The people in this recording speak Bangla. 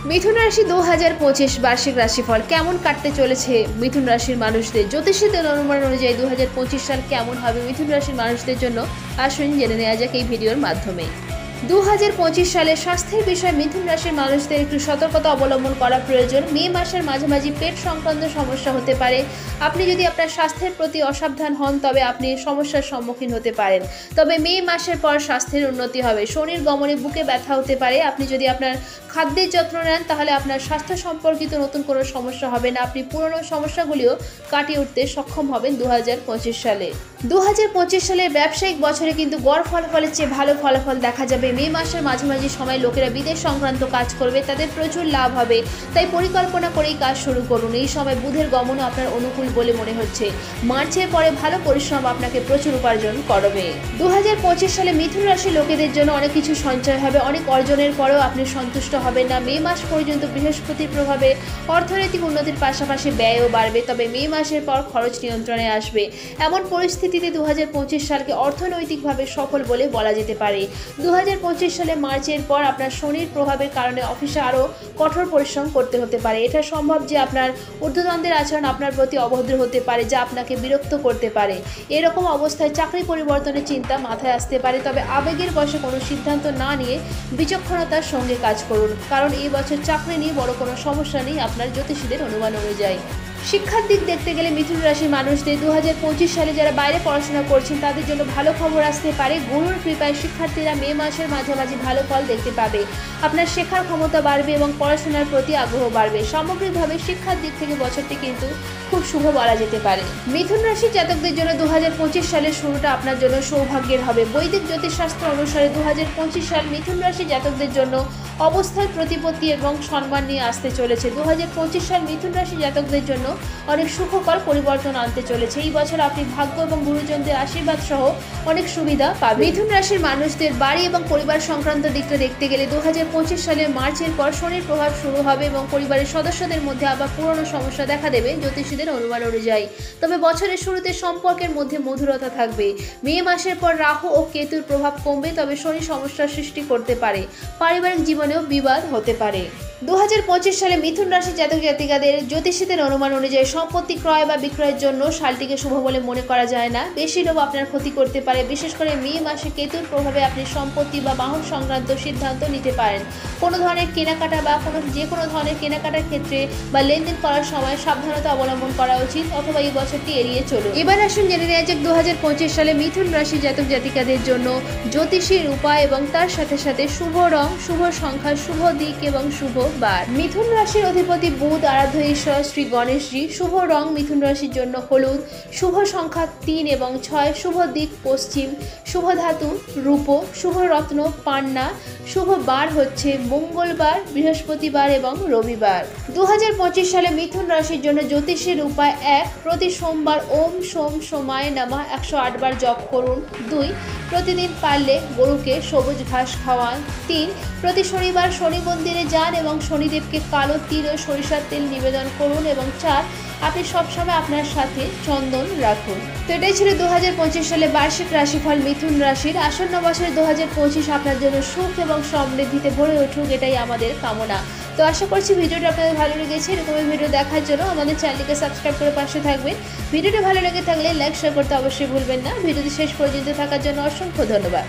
মিথুন রাশি 2025 বার্ষিক রাশিফল কেমন কাটতে চলেছে মিথুন রাশির মানুষদের। জ্যোতিষীদের অনুমান অনুযায়ী 2025 সাল কেমন হবে মিথুন রাশির মানুষদের জন্য আসুন জেনে নেওয়া যাক এই ভিডিওর মাধ্যমে। 2025 সালে স্বাস্থ্যের বিষয়ে মিথুন রাশির মানুষদের একটু সতর্কতা অবলম্বন করা প্রয়োজন। মে মাসের মাঝামাঝি পেট সংক্রান্ত সমস্যা হতে পারে। আপনি যদি আপনার স্বাস্থ্যের প্রতি অসাবধান হন তবে আপনি সমস্যার সম্মুখীন হতে পারেন। তবে মে মাসের পর স্বাস্থ্যের উন্নতি হবে। শনির গমনে বুকে ব্যথা হতে পারে। আপনি যদি আপনার খাদ্যের যত্ন নেন তাহলে আপনার স্বাস্থ্য সম্পর্কিত নতুন কোনো সমস্যা হবে না। আপনি পুরনো সমস্যাগুলিও কাটিয়ে উঠতে সক্ষম হবেন 2025 সালে। 2025 সালের ব্যবসায়িক বছরে কিন্তু গড় ফলাফলের চেয়ে ভালো ফলাফল দেখা যাবে। মে মাসের মাঝামাঝি সময় লোকেরা বিদেশ সংক্রান্ত কাজ করবে, তাদের প্রচুর লাভ হবে। তাই পরিকল্পনা করেই কাজ শুরু করুন। এই সময় বুধের গমনও আপনার অনুকূল বলে মনে হচ্ছে। মার্চের পরে ভালো পরিশ্রম আপনাকে প্রচুর উপার্জন করবে। 2025 সালে মিথুন রাশির লোকেদের জন্য অনেক কিছু সঞ্চয় হবে। অনেক অর্জনের পরেও আপনি সন্তুষ্ট হবেন না। মে মাস পর্যন্ত বৃহস্পতির প্রভাবে অর্থনৈতিক উন্নতির পাশাপাশি ব্যয়ও বাড়বে। তবে মে মাসের পর খরচ নিয়ন্ত্রণে আসবে। এমন পরিস্থিতিতে 2025 সালকে অর্থনৈতিকভাবে সফল বলে বলা যেতে পারে। 2025 সালে মার্চের পর আপনার শনির প্রভাবের কারণে অফিসে আরও কঠোর পরিশ্রম করতে হতে পারে। এটা সম্ভব যে আপনার ঊর্ধ্বতনদের আচরণ আপনার প্রতি অভদ্র হতে পারে, যা আপনাকে বিরক্ত করতে পারে। এরকম অবস্থায় চাকরি পরিবর্তনের চিন্তা মাথায় আসতে পারে। তবে আবেগের বশে কোনো সিদ্ধান্ত না নিয়ে বিচক্ষণতার সঙ্গে কাজ করুন, কারণ এই বছর চাকরি নিয়ে বড় কোনো সমস্যা নেই আপনার জ্যোতিষীদের অনুমান অনুযায়ী। শিক্ষার দিক দেখতে গেলে মিথুন রাশির মানুষদের 2025 সালে যারা বাইরে পড়াশোনা করছেন তাদের জন্য ভালো খবর আসতে পারে। গুরুর কৃপায় শিক্ষার্থীরা মে মাসের মাঝামাঝি ভালো ফল দেখতে পাবে। আপনার শেখার ক্ষমতা বাড়বে এবং পড়াশোনার প্রতি আগ্রহ বাড়বে। সামগ্রিকভাবে শিক্ষার দিক থেকে বছরটি কিন্তু খুব শুভ বলা যেতে পারে। মিথুন রাশির জাতকদের জন্য 2025 সালের শুরুটা আপনার জন্য সৌভাগ্যের হবে। বৈদিক জ্যোতিষশাস্ত্র অনুসারে 2025 সাল মিথুন রাশির জাতকদের জন্য অবস্থার প্রতিপত্তি এবং সম্মান নিয়ে আসতে চলেছে। 2025 সাল মিথুন রাশির জাতকদের জন্য অনেক সুখকর পরিবর্তন আনতে চলেছে। এই বছর আপনি ভাগ্য এবং গুরুজনদের আশীর্বাদ সহ অনেক সুবিধা পাবেন। মিথুন রাশির মানুষদের বাড়ি এবং পরিবার সংক্রান্ত দিকটা দেখতে গেলে 2025 সালের মার্চের পর শনির প্রভাব শুরু হবে এবং পরিবারের সদস্যদের মধ্যে আবার পুরনো সমস্যা দেখা দেবে জ্যোতিষীদের অনুমান অনুযায়ী। তবে বছরের শুরুতে সম্পর্কের মধ্যে মধুরতা থাকবে। মে মাসের পর রাহু ও কেতুর প্রভাব কমবে, তবে শনি সমস্যার সৃষ্টি করতে পারে। পারিবারিক জীবনেও বিবাদ হতে পারে। 2025 সালে মিথুন রাশির জাতক জাতিকাদের জ্যোতিষীদের অনুমান অনুযায়ী সম্পত্তি ক্রয় বা বিক্রয়ের জন্য সালটিকে শুভ বলে মনে করা যায় না। বেশি লোভ আপনার ক্ষতি করতে পারে। বিশেষ করে মে মাসে কেতুর প্রভাবে আপনি সম্পত্তি বা বাহন সংক্রান্ত সিদ্ধান্ত নিতে পারেন। কোনো ধরনের কেনাকাটা বা যে কোনো ধরনের কেনাকাটার ক্ষেত্রে বা লেনদেন করার সময় সাবধানতা অবলম্বন করা উচিত, অথবা এই বছরটি এড়িয়ে চলুন। এবার আসুন জেনে নেওয়া যাক 2025 সালে মিথুন রাশির জাতক জাতিকাদের জন্য জ্যোতিষীর উপায় এবং তার সাথে সাথে শুভ রং, শুভ সংখ্যা, শুভ দিক এবং শুভ বার। মিথুন রাশির অধিপতি বুধ, আরাধ্য ঈশ্বর শ্রী গণেশজি। শুভ রং মিথুন রাশির জন্য হলুদ। শুভ সংখ্যা 3 এবং 6। শুভ দিক পশ্চিম। শুভ ধাতু রূপো। শুভ রত্ন পান্না। শুভ বার হচ্ছে মঙ্গলবার, বৃহস্পতিবার এবং রবিবার। 2025 সালে মিথুন রাশির জন্য জ্যোতিষের উপায়: 1. প্রতি সোমবার ওম সোম সোমায় নমঃ 108 বার জপ করুন। 2. প্রতিদিন পারলে গরুকে সবুজ ঘাস খাওয়ান। 3. প্রতি শনিবার শনি মন্দিরে যান এবং শনিদেবকে কালো তিল ও সরিষার তেল নিবেদন করুন। এবং 4. আপনি সবসময় আপনার সাথে চন্দন রাখুন। তো এটাই ছিল 2025 সালে বার্ষিক রাশিফল মিথুন রাশির। আসন্ন বছরে 2025 আপনার জন্য সুখ এবং সমৃদ্ধিতে ভরে উঠুক, এটাই আমাদের কামনা। তো আশা করছি ভিডিওটা আপনাদের ভালো লেগেছে। এরকমের ভিডিও দেখার জন্য আমাদের চ্যানেলটিকে সাবস্ক্রাইব করে পাশে থাকবেন। ভিডিওটা ভালো লেগে থাকলে লাইক শেয়ার করতে অবশ্যই ভুলবেন না। ভিডিওটি শেষ পর্যন্ত থাকার জন্য অসংখ্য ধন্যবাদ।